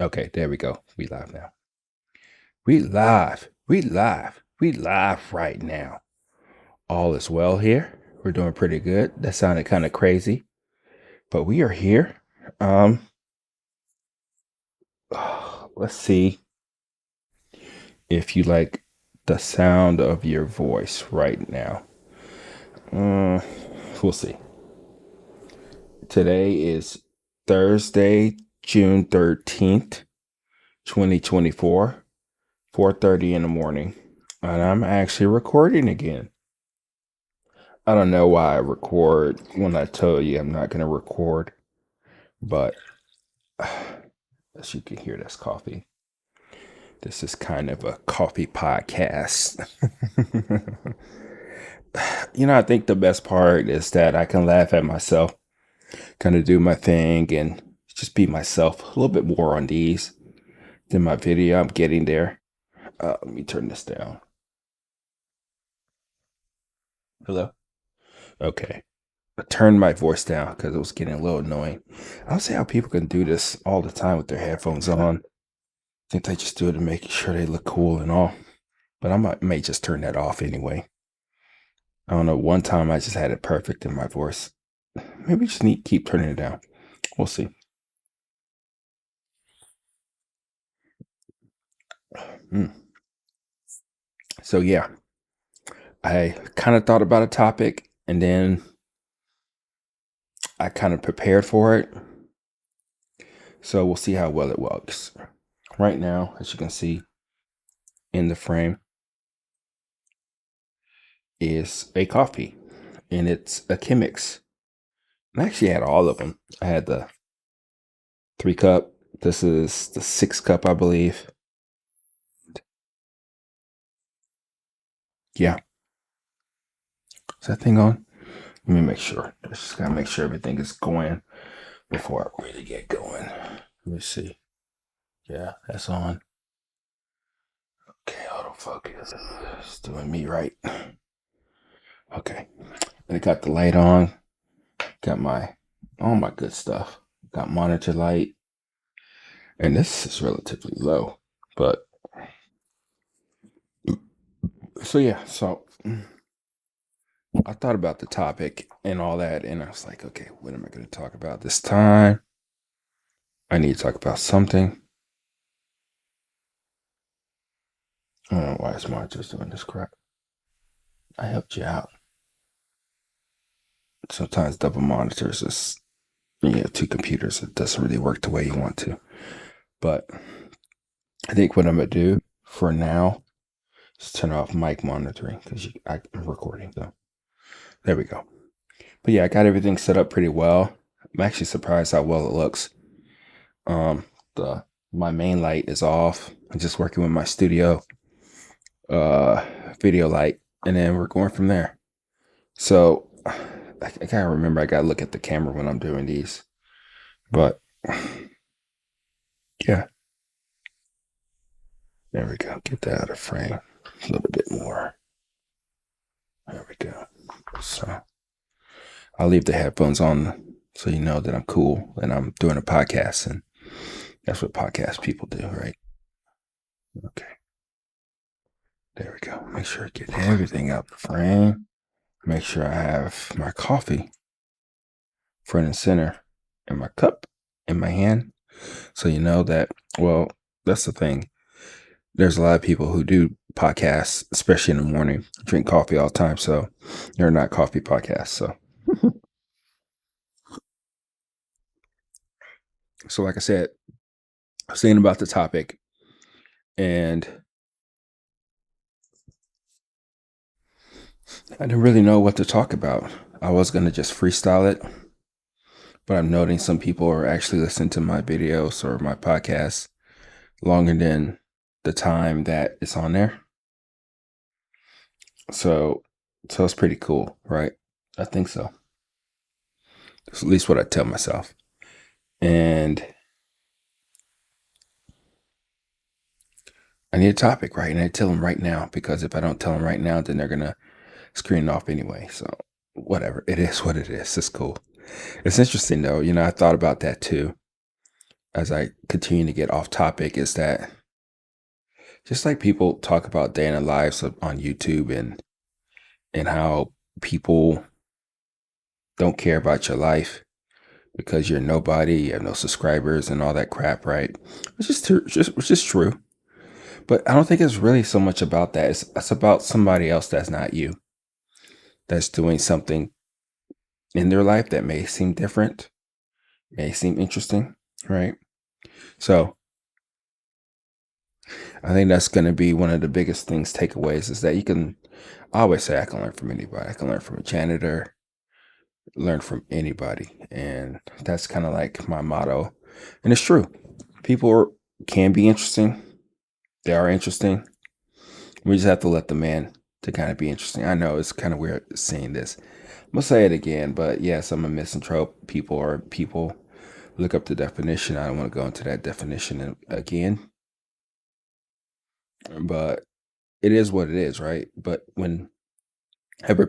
Okay, there we go. We live now. We live. We live. We live right now. All is well here. We're doing pretty good. That sounded kind of crazy, but we are here. Um, let's see if you like the sound of your voice right now. We'll see. Today is Thursday, June 13th, 2024, 4:30 in the morning, and I'm actually recording again. I don't know why I record when I tell you I'm not going to record, but as you can hear, that's coffee. This is kind of a coffee podcast. I think the best part is that I can laugh at myself, kind of do my thing, and just be myself a little bit more on these than my video. I'm getting there. Let me turn this down. Hello? Okay. I turned my voice down because it was getting a little annoying. I don't see how people can do this all the time with their headphones on. I think they just do it to make sure they look cool and all. But I may just turn that off anyway. I don't know. One time I just had it perfect in my voice. Maybe just need to keep turning it down. We'll see. So yeah, I kind of thought about a topic and then I kind of prepared for it. So we'll see how well it works. Right now, as you can see in the frame, is a coffee, and it's a Chemex. I actually had all of them. I had the 3 cup. This is the 6 cup, I believe. Yeah. Is that thing on? Let me make sure. Just gotta make sure everything is going before I really get going. Let me see. Yeah, that's on. Okay, autofocus. It's doing me right. Okay. And I got the light on. Got all my good stuff. Got monitor light. And this is relatively low. But so I thought about the topic and all that, and I was like, okay, what am I going to talk about this time? I need to talk about something. I don't know why is monitors doing this crap. I helped you out. Sometimes double monitors is, you have 2 computers. It doesn't really work the way you want to. But I think what I'm going to do for now is turn off mic monitoring because I'm recording though. There we go. But yeah, I got everything set up pretty well. I'm actually surprised how well it looks. My main light is off. I'm just working with my studio video light, and then we're going from there. So I can't remember. I gotta look at the camera when I'm doing these, but yeah, there we go. Get that out of frame a little bit more. There we go. So I'll leave the headphones on so you know that I'm cool and I'm doing a podcast, and that's what podcast people do, right? Okay. There we go. Make sure I get everything out the frame. Make sure I have my coffee front and center in my cup in my hand. So you know that, well, that's the thing. There's a lot of people who do podcasts, especially in the morning, drink coffee all the time. So they're not coffee podcasts. So like I said, I was saying about the topic, and I didn't really know what to talk about. I was going to just freestyle it, but I'm noting some people are actually listening to my videos or my podcasts longer than the time that it's on there. So it's pretty cool, right? I think so. That's at least what I tell myself. And I need a topic, right? And I tell them right now, because if I don't tell them right now, then they're going to screen it off anyway. So whatever. It is what it is. It's cool. It's interesting though. I thought about that too. as I continue to get off topic is that just like people talk about day in the lives on YouTube and how people don't care about your life because you're nobody, you have no subscribers and all that crap, right? Which is true. But I don't think it's really so much about that. It's about somebody else that's not you, that's doing something in their life that may seem different, may seem interesting, right? So I think that's going to be one of the biggest things, takeaways, is that I always say I can learn from anybody. I can learn from a janitor, learn from anybody. And that's kind of like my motto. And it's true. Can be interesting. They are interesting. We just have to let the man to kind of be interesting. I know it's kind of weird saying this. I'm going to say it again, but yes, I'm a misanthrope. People look up the definition. I don't want to go into that definition again, but it is what it is, right? But whenever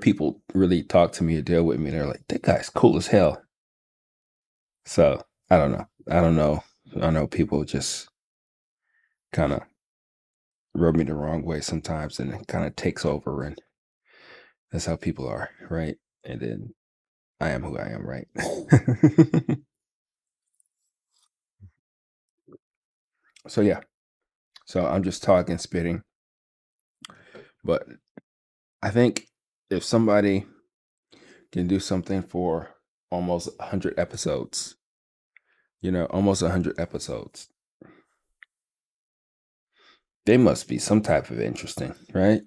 people really talk to me or deal with me, they're like, that guy's cool as hell. So I don't know. I don't know. I know people just kind of rub me the wrong way sometimes, and it kind of takes over, and that's how people are, right? And then I am who I am, right? So yeah. So I'm just talking, spitting, but I think if somebody can do something for almost 100 episodes, almost 100 episodes, they must be some type of interesting, right?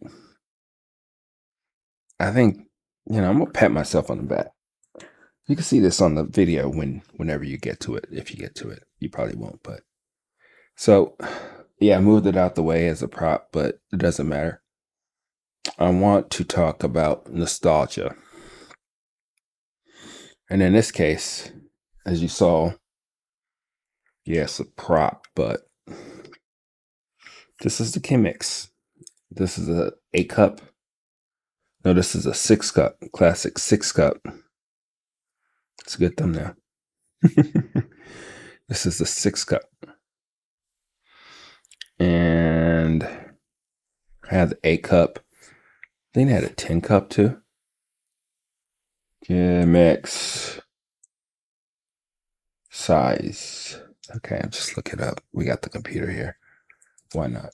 I think, I'm gonna pat myself on the back. You can see this on the video whenever you get to it. If you get to it, you probably won't, but so yeah, I moved it out the way as a prop, but it doesn't matter. I want to talk about nostalgia. And in this case, as you saw, yes, a prop, but this is the Chemex. This is a 8 cup. No, this is a 6 cup, classic 6 cup. It's a good thumbnail. This is the 6 cup. And I had the 8 cup. Then I had a 10 cup too. Chemex size. Okay, I'll just look it up. We got the computer here. Why not?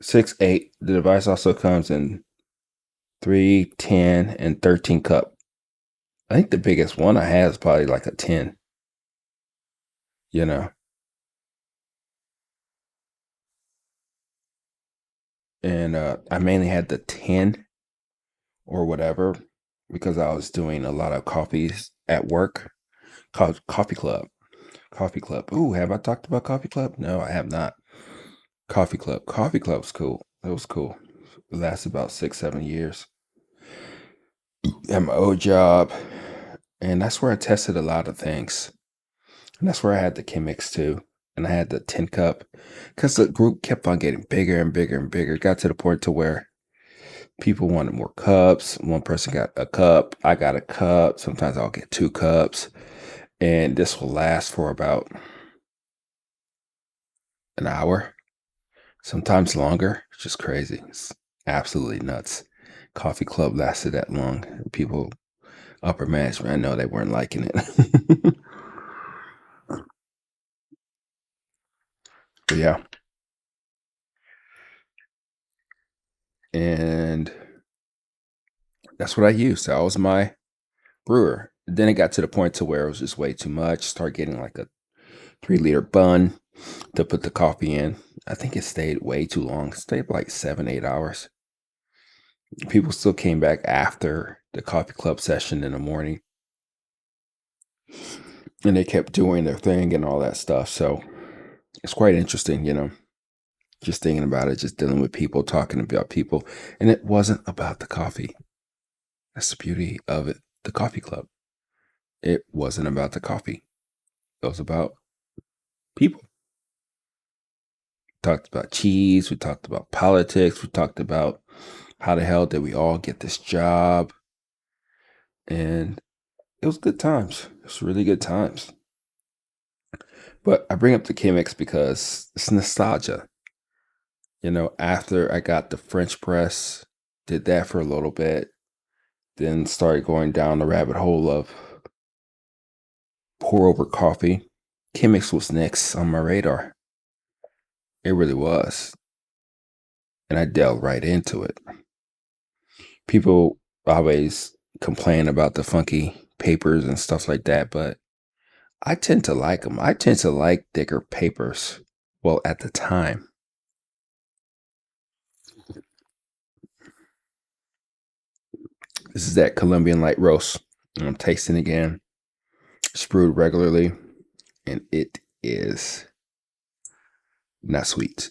6, 8. The device also comes in 3, 10, and 13 cup. I think the biggest one I have is probably like a 10. You know, and I mainly had the 10 or whatever because I was doing a lot of coffees at work. Called Coffee Club. Coffee Club. Ooh, have I talked about Coffee Club? No, I have not. Coffee Club. Coffee Club's cool. That was cool. It lasted about 6, 7 years. At my old job. And that's where I tested a lot of things. And that's where I had the Chemex too. And I had the 10 cup. Because the group kept on getting bigger and bigger and bigger. It got to the point to where people wanted more cups. One person got a cup. I got a cup. Sometimes I'll get 2 cups. And this will last for about an hour, sometimes longer. It's just crazy. It's absolutely nuts. Coffee Club lasted that long. People, upper management, I know they weren't liking it. But yeah. And that's what I used. That was my brewer. Then it got to the point to where it was just way too much. Start getting like a 3-liter bun to put the coffee in. I think it stayed way too long. It stayed like 7, 8 hours. People still came back after the coffee club session in the morning. And they kept doing their thing and all that stuff. So it's quite interesting, just thinking about it, just dealing with people, talking about people. And it wasn't about the coffee. That's the beauty of it. The coffee club. It wasn't about the coffee. It was about people. We talked about cheese. We talked about politics. We talked about how the hell did we all get this job? And it was good times. It was really good times. But I bring up the Chemex because it's nostalgia. After I got the French press, did that for a little bit, then started going down the rabbit hole of pour over coffee. Chemex was next on my radar. It really was. And I delved right into it. People always complain about the funky papers and stuff like that, but I tend to like them. I tend to like thicker papers. Well, at the time. This is that Colombian light roast. I'm tasting again. It's brewed regularly, and it is not sweet.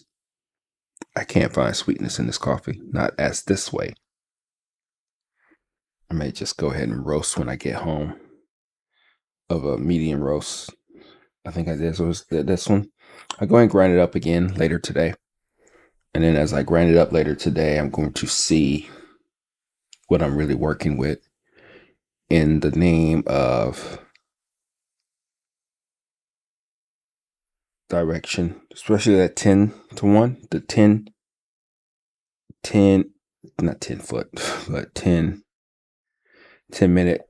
I can't find sweetness in this coffee, not as this way. I may just go ahead and roast when I get home of a medium roast. I think I did this one. I go and grind it up again later today. And then as I grind it up later today, I'm going to see what I'm really working with in the name of direction, especially that 10-1, the 10, not 10 foot, but 10 minute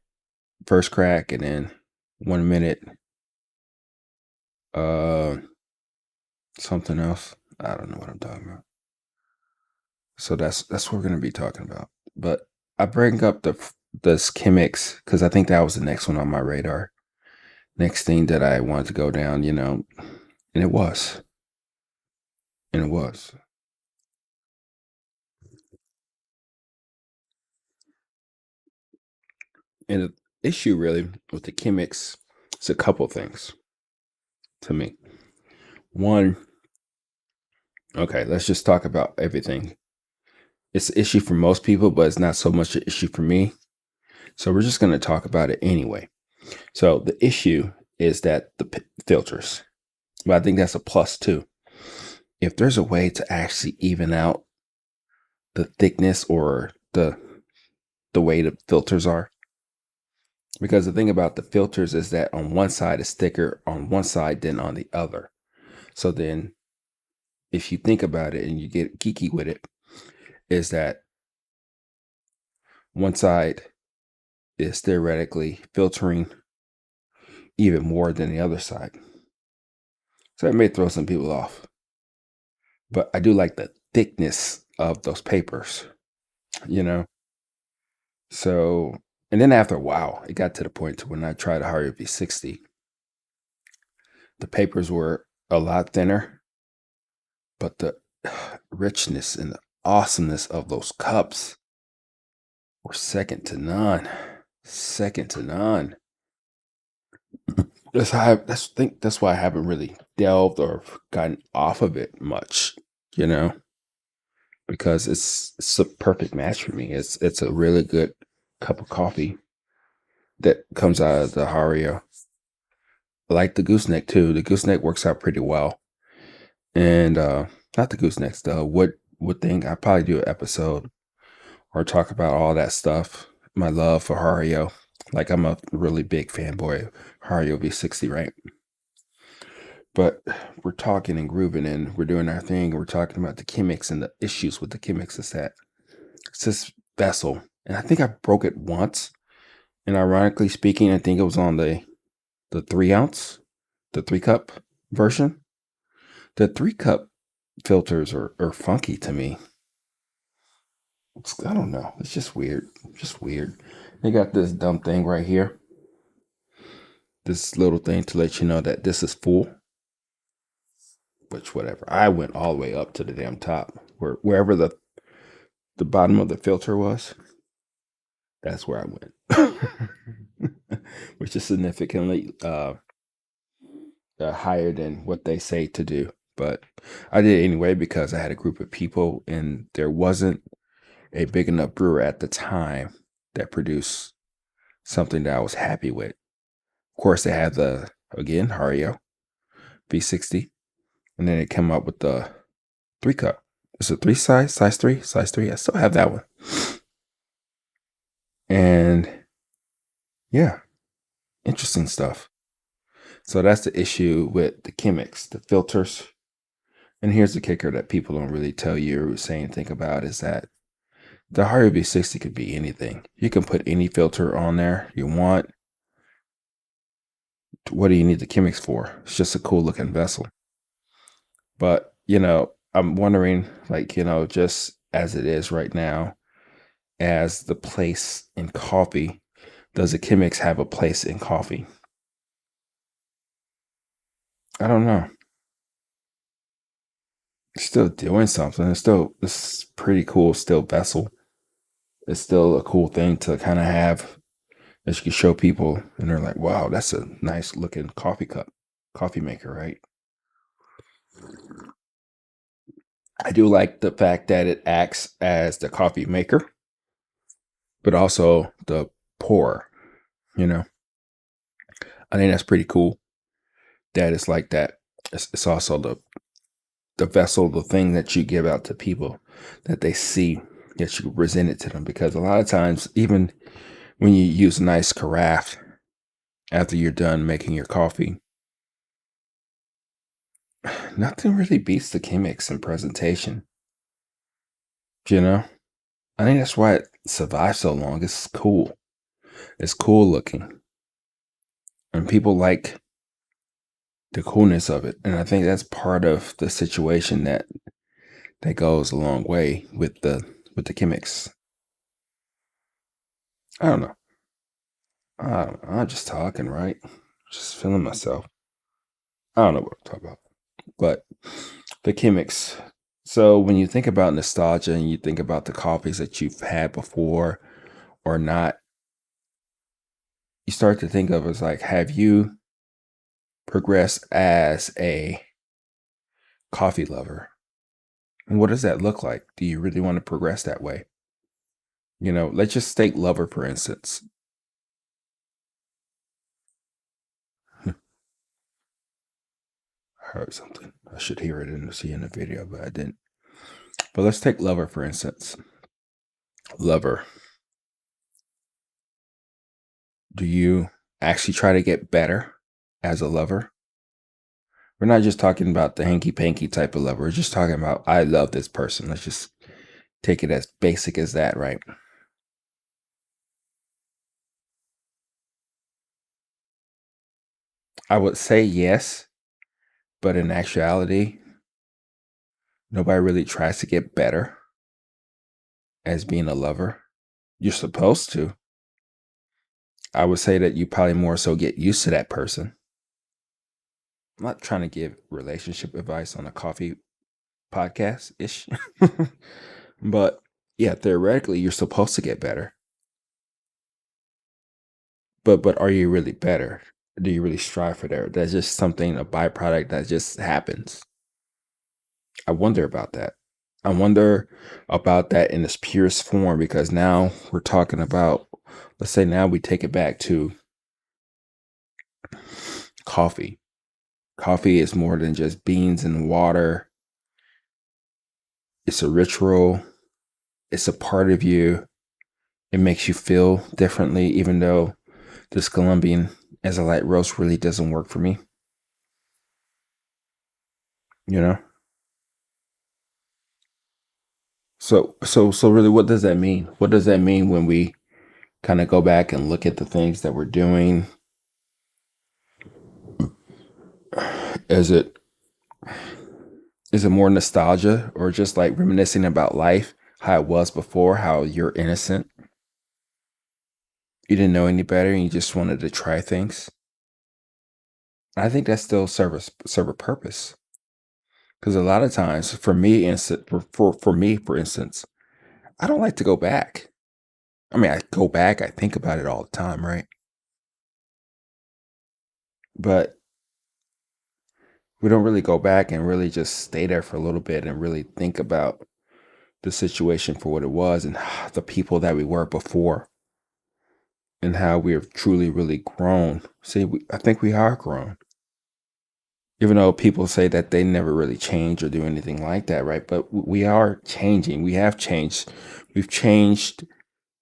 first crack, and then 1 minute something else. I don't know what I'm talking about. So that's what we're going to be talking about. But I bring up the Chemex because I think that was the next one on my radar. Next thing that I wanted to go down, and it was. And it was. And the issue really with the Chemex is a couple things to me. One, okay, let's just talk about everything. It's an issue for most people, but it's not so much an issue for me. So we're just going to talk about it anyway. So the issue is that the filters, but I think that's a plus too. If there's a way to actually even out the thickness or the way the filters are, because the thing about the filters is that on one side is thicker on one side than on the other. So then if you think about it and you get geeky with it, is that one side is theoretically filtering even more than the other side. So it may throw some people off. But I do like the thickness of those papers, So, and then after a while, it got to the point to when I tried to hire a V60, the papers were a lot thinner, but the richness and the awesomeness of those cups were second to none. Second to none. That's why I haven't really delved or gotten off of it much, because it's a perfect match for me. It's a really good cup of coffee that comes out of the Hario. I like the gooseneck too. The gooseneck works out pretty well. And not the goosenecks, the wood thing. I probably do an episode or talk about all that stuff. My love for Hario. Like I'm a really big fanboy of Hario V60, right? But we're talking and grooving and we're doing our thing. We're talking about the Chemex and the issues with the Chemex is that it's this vessel. And I think I broke it once. And ironically speaking, I think it was on the 3-ounce, the 3-cup version. The 3-cup filters are funky to me. I don't know. It's just weird. Just weird. They got this dumb thing right here. This little thing to let you know that this is full. Which whatever. I went all the way up to the damn top. Wherever the bottom of the filter was, that's where I went. Which is significantly higher than what they say to do. But I did it anyway because I had a group of people and there wasn't a big enough brewer at the time that produced something that I was happy with. Of course, they had the, again, Hario V60. And then it came up with the 3-cup. It's a 3 size 3. I still have that one. And yeah, Interesting stuff. So that's the issue with the Chemex, the filters. And here's the kicker that people don't really tell you or say anything about is that the Harry V60 could be anything. You can put any filter on there you want. What do you need the Chemex for? It's just a cool looking vessel. But, I'm wondering, like, just as it is right now, as the place in coffee, does the Chemex have a place in coffee? I don't know. It's still doing something. It's pretty cool still vessel. It's still a cool thing to kind of have that you can show people and they're like, wow, that's a nice looking coffee cup, coffee maker, right? I do like the fact that it acts as the coffee maker, but also the pourer, you know? I think that's pretty cool that it's like that. It's also the vessel, the thing that you give out to people that they see that you present it to them. Because a lot of times, even when you use a nice carafe after you're done making your coffee, nothing really beats the Chemex in presentation. You know, I think that's why it survived so long. It's cool. It's cool looking, and people like the coolness of it. And I think that's part of the situation that goes a long way with the Chemex. I don't know. I'm just talking, right? Just feeling myself. I don't know what I'm talking about, but the Chemex. So when you think about nostalgia and you think about the coffees that you've had before or not, you start to think of as like, have you progressed as a coffee lover? And what does that look like? Do you really want to progress that way? Let's just take lover for instance. I heard something. I should hear it and see in the video, but I didn't. But let's take lover for instance. Lover. Do you actually try to get better as a lover? We're not just talking about the hanky panky type of lover. We're just talking about, I love this person. Let's just take it as basic as that, right? I would say yes, but in actuality, nobody really tries to get better as being a lover. You're supposed to. I would say that you probably more so get used to that person. I'm not trying to give relationship advice on a coffee podcast ish, but yeah, theoretically, you're supposed to get better. But are you really better? Do you really strive for that? That's just something, a byproduct that just happens. I wonder about that. I wonder about that in its purest form because now we're talking about, let's say now we take it back to coffee. Coffee is more than just beans and water. It's a ritual. It's a part of you. It makes you feel differently, even though this Colombian as a light roast really doesn't work for me. You know? So really what does that mean? What does that mean when we kind of go back and look at the things that we're doing? Is it is it more nostalgia or just like reminiscing about life, how it was before, how you're innocent? You didn't know any better and you just wanted to try things. I think that still serve a purpose. Because a lot of times, for me, for instance, I don't like to go back. I mean, I go back, I think about it all the time, right? But we don't really go back and really just stay there for a little bit and really think about the situation for what it was and the people that we were before and how we have truly really grown. See, I think we are grown. Even though people say that they never really change or do anything like that, right? But we are changing. We have changed. We've changed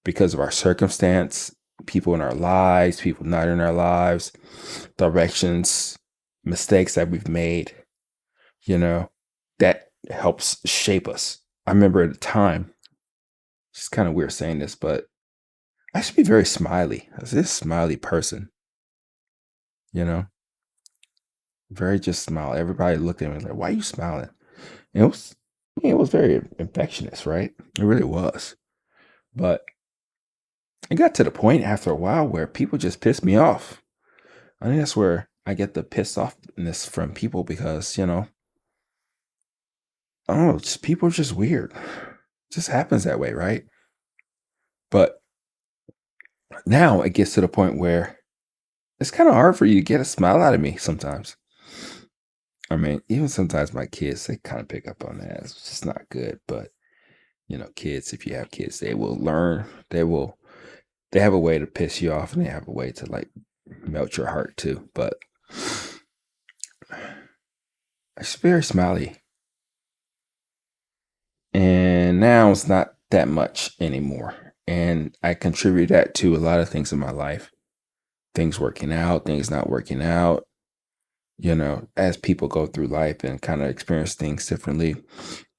because of our circumstance. people in our lives, people not in our lives, directions, mistakes that we've made, you know, that helps shape us. I remember at the time, it's kind of weird saying this, but I used to be very smiley. I was this smiley person, you know, very just smile. Everybody looked at me like, why are you smiling? And it was very infectious, right? It really was. But it got to the point after a while where people just pissed me off. I think that's where I get the pissed offness from people because, I don't know, just people are just weird. It just happens that way, right? But now it gets to the point where it's kind of hard for you to get a smile out of me sometimes. I mean, even sometimes my kids, they kind of pick up on that. It's just not good. But, kids, if you have kids, they will learn. They have a way to piss you off and they have a way to like melt your heart too. But it's very smiley. And now it's not that much anymore. And I contribute that to a lot of things in my life. Things working out, things not working out, as people go through life and kind of experience things differently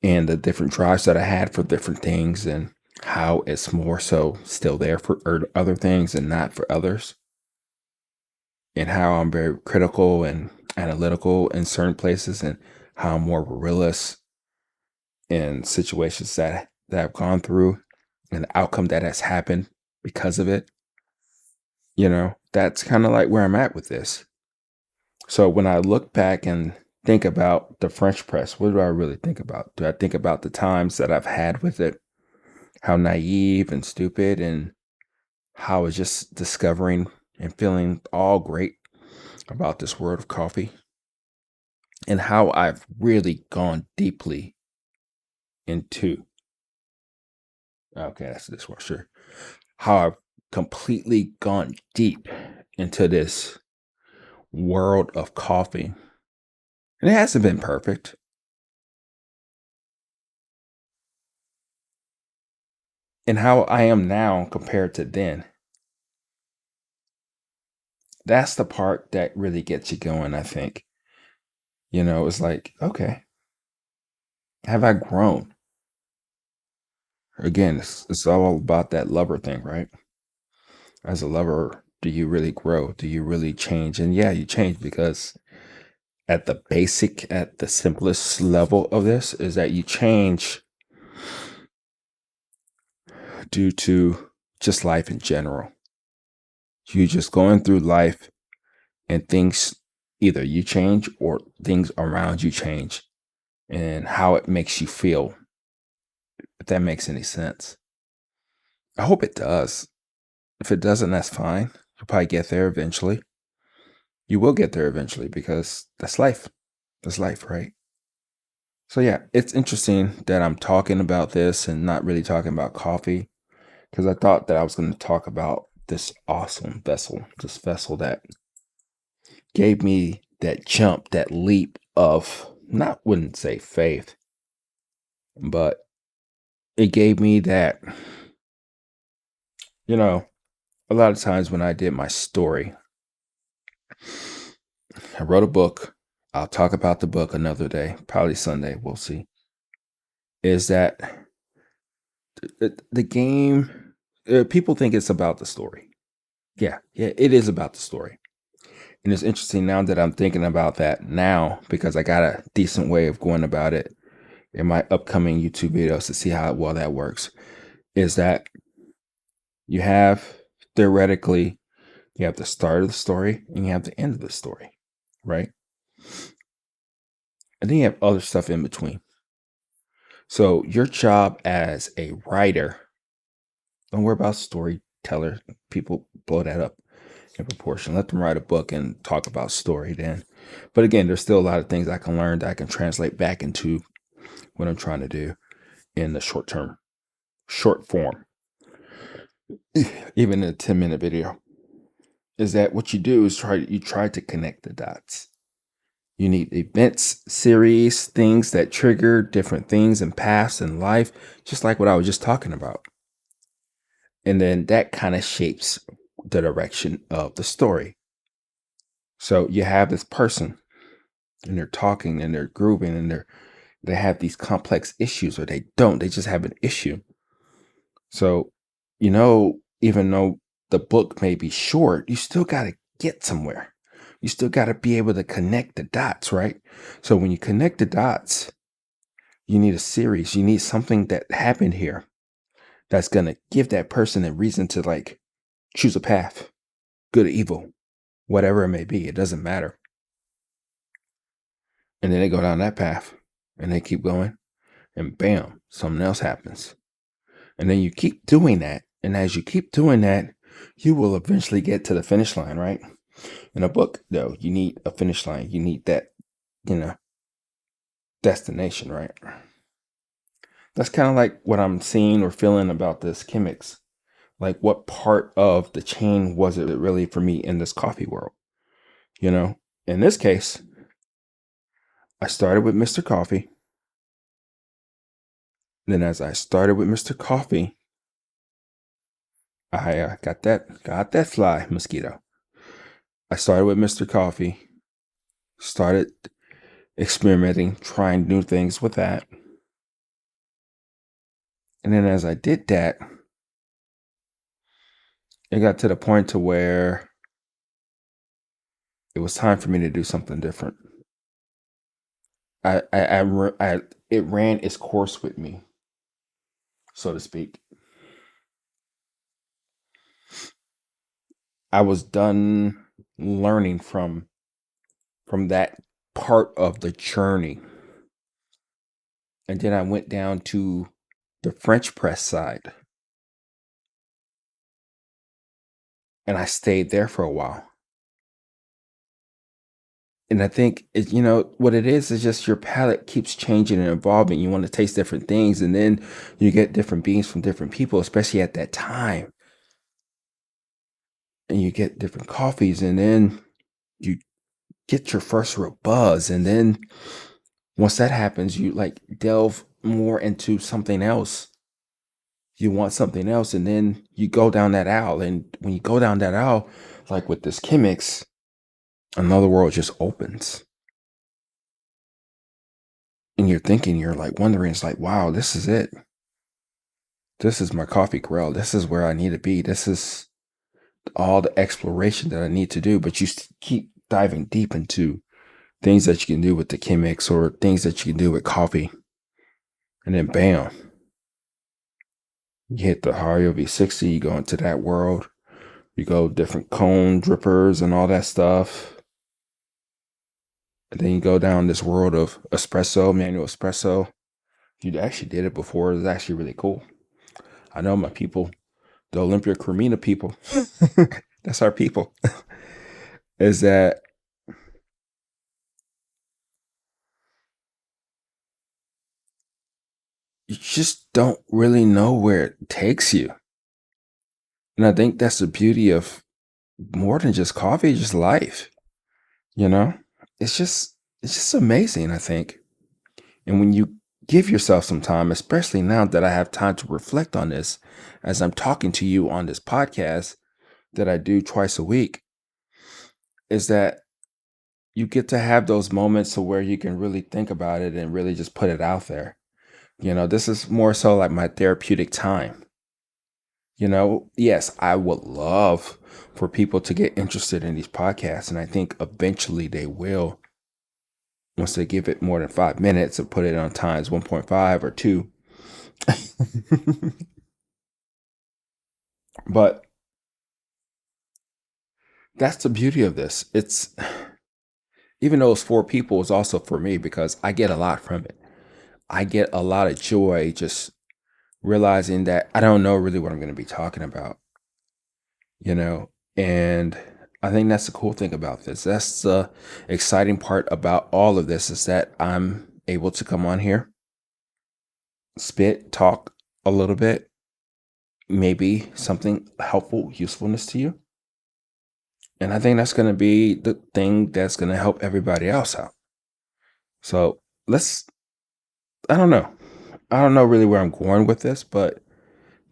and the different drives that I had for different things and how it's more so still there for other things and not for others. And how I'm very critical and analytical in certain places and how I'm more realist in situations that I've gone through and the outcome that has happened because of it. That's kind of like where I'm at with this. So when I look back and think about the French press, what do I really think about? Do I think about the times that I've had with it, how naive and stupid, and how I was just discovering and feeling all great about this world of coffee, and how I've really gone deeply into, okay, that's this one, sure, how I've completely gone deep into this world of coffee. And it hasn't been perfect. And how I am now compared to then. That's the part that really gets you going, I think. It's like, okay, have I grown? Again, it's all about that lover thing, right? As a lover, do you really grow? Do you really change? And yeah, you change because at the simplest level of this is that you change due to just life in general. You just going through life and things, either you change or things around you change and how it makes you feel, if that makes any sense. I hope it does. If it doesn't, that's fine. You'll probably get there eventually. You will get there eventually because that's life. That's life, right? So yeah, it's interesting that I'm talking about this and not really talking about coffee because I thought that I was going to talk about this awesome vessel, this vessel that gave me that jump, that leap of, not wouldn't say faith, but it gave me that, a lot of times when I did my story, I wrote a book. I'll talk about the book another day, probably Sunday. We'll see. Is that the game? People think it's about the story. Yeah, it is about the story. And it's interesting now that I'm thinking about that now because I got a decent way of going about it in my upcoming YouTube videos to see how well that works. Is that you have theoretically, you have the start of the story and you have the end of the story, right? And then you have other stuff in between. So your job as a writer, don't worry about storyteller. People blow that up in proportion. Let them write a book and talk about story then. But again, there's still a lot of things I can learn that I can translate back into what I'm trying to do in the short form, even in a 10-minute video. Is that what you do is you try to connect the dots. You need events, series, things that trigger different things in past and life, just like what I was just talking about. And then that kind of shapes the direction of the story. So you have this person and they're talking and they're grooving and they have these complex issues, or they don't, they just have an issue. So, even though the book may be short, you still got to get somewhere. You still got to be able to connect the dots, right? So when you connect the dots, you need a series. You need something that happened here that's going to give that person a reason to like choose a path, good or evil, whatever it may be. It doesn't matter. And then they go down that path and they keep going, and bam, something else happens. And then you keep doing that. And as you keep doing that, you will eventually get to the finish line, right? In a book, though, you need a finish line. You need that, destination, right? That's kind of like what I'm seeing or feeling about this Chemex. Like, what part of the chain was it really for me in this coffee world? In this case, I started with Mr. Coffee. Then as I started with Mr. Coffee, I got that fly mosquito. I started with Mr. Coffee, started experimenting, trying new things with that. And then as I did that, it got to the point to where it was time for me to do something different. It ran its course with me, so to speak. I was done learning from that part of the journey. And then I went down to the French press side. And I stayed there for a while. And I think what it is just your palate keeps changing and evolving. You want to taste different things, and then you get different beans from different people, especially at that time. And you get different coffees, and then you get your first real buzz. And then once that happens, you like delve more into something else. You want something else, and then you go down that aisle. And when you go down that aisle, like with this Chemex, another world just opens. And you're like wondering, it's like, wow, this is it. This is my coffee grill. This is where I need to be. This is all the exploration that I need to do. But you keep diving deep into things that you can do with the Chemex or things that you can do with coffee. And then bam, you hit the Hario V60, you go into that world. You go different cone drippers and all that stuff. And then you go down this world of espresso, manual espresso. You actually did it before. It was actually really cool. I know my people, the Olympia Cremina people, that's our people, is that you just don't really know where it takes you. And I think that's the beauty of more than just coffee, just life. You know, it's just amazing, I think. And when you give yourself some time, especially now that I have time to reflect on this, as I'm talking to you on this podcast that I do twice a week, is that you get to have those moments to where you can really think about it and really just put it out there. This is more so like my therapeutic time. Yes, I would love for people to get interested in these podcasts. And I think eventually they will, once they give it more than 5 minutes and put it on times 1.5 or 2. But that's the beauty of this. It's, even though it's for people, it's also for me because I get a lot from it. I get a lot of joy just realizing that I don't know really what I'm going to be talking about, you know, and I think that's the cool thing about this. That's the exciting part about all of this, is that I'm able to come on here, spit, talk a little bit, maybe something helpful, usefulness to you. And I think that's going to be the thing that's going to help everybody else out. So I don't know. I don't know really where I'm going with this, but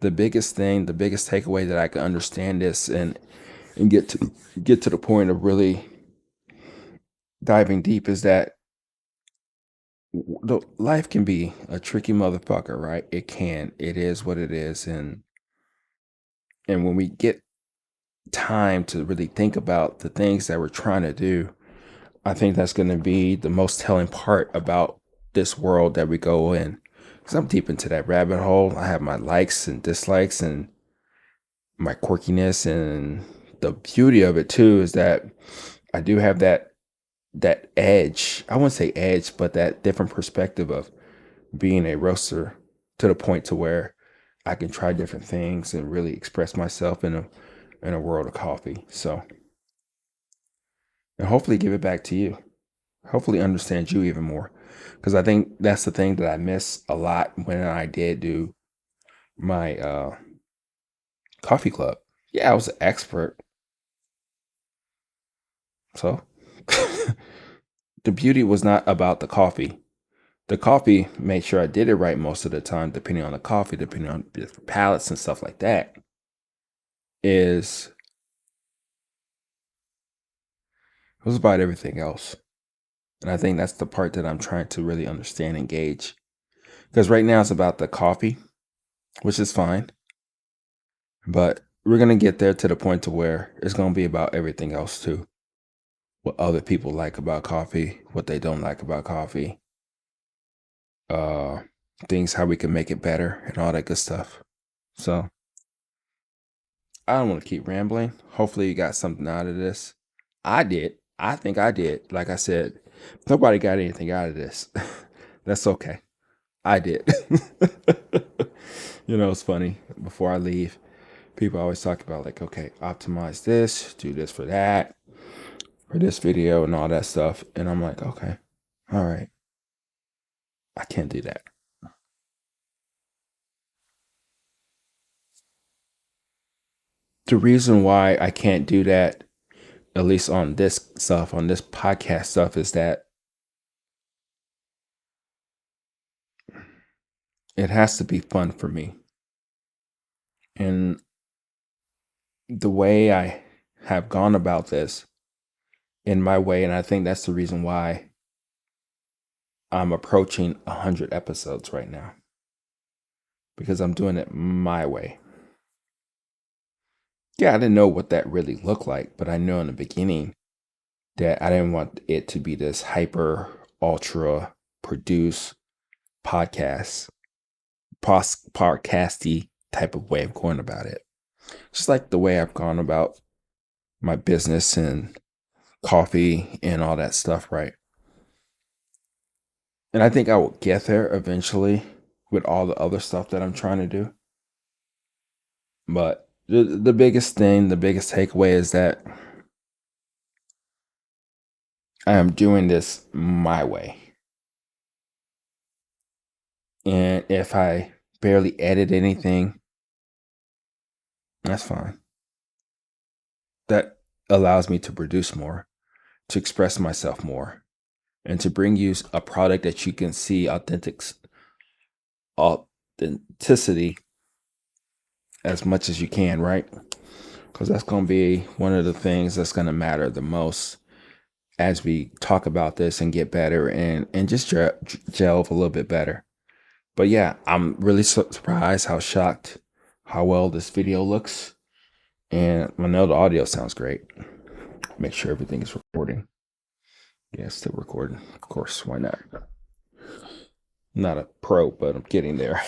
the biggest thing, the biggest takeaway that I can understand this and get to the point of really diving deep is that the life can be a tricky motherfucker, right? It can. It is what it is, and when we get time to really think about the things that we're trying to do, I think that's going to be the most telling part about this world that we go in. Because I'm deep into that rabbit hole. I have my likes and dislikes and my quirkiness, and the beauty of it too is that I do have that edge. I wouldn't say edge, but that different perspective of being a roaster to the point to where I can try different things and really express myself in a world of coffee. So, and hopefully give it back to you. Hopefully understand you even more. Because I think that's the thing that I miss a lot when I did do my coffee club. Yeah, I was an expert. So the beauty was not about the coffee. The coffee made sure I did it right most of the time, depending on the coffee, depending on different palettes and stuff like that. Is it was about everything else. And I think that's the part that I'm trying to really understand and gauge. Because right now it's about the coffee, which is fine. But we're gonna get there to the point to where it's gonna be about everything else too. What other people like about coffee, what they don't like about coffee, uh, things how we can make it better, and all that good stuff. So I don't want to keep rambling. Hopefully you got something out of this. I did. I think I did. Like I said, nobody got anything out of this. That's okay. I did. It's funny. Before I leave, people always talk about like, okay, optimize this, do this for that, for this video and all that stuff. And I'm like, okay, all right. I can't do that. The reason why I can't do that, at least on this stuff, on this podcast stuff, is that it has to be fun for me. And the way I have gone about this in my way, and I think that's the reason why I'm approaching 100 episodes right now, because I'm doing it my way. Yeah, I didn't know what that really looked like, but I know in the beginning that I didn't want it to be this hyper, ultra produced podcast, podcasty type of way of going about it. Just like the way I've gone about my business and coffee and all that stuff, right? And I think I will get there eventually with all the other stuff that I'm trying to do. But the biggest thing, the biggest takeaway is that I am doing this my way. And if I barely edit anything, that's fine. That allows me to produce more, to express myself more, and to bring you a product that you can see authenticity as much as you can, right? Because that's going to be one of the things that's going to matter the most as we talk about this and get better and just gel a little bit better. But yeah, I'm really surprised how shocked how well this video looks. And I know the audio sounds great. Make sure everything is recording. Yeah, it's still recording. Of course, why not? I'm not a pro, but I'm getting there.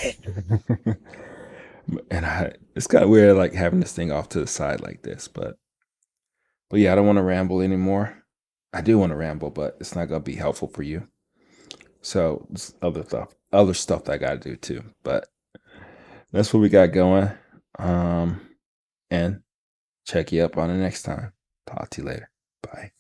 And it's kind of weird like having this thing off to the side like this, but yeah, I don't want to ramble anymore. I do want to ramble, but it's not gonna be helpful for you. So other stuff that I gotta do too. But that's what we got going. And check you up on the next time. Talk to you later. Bye.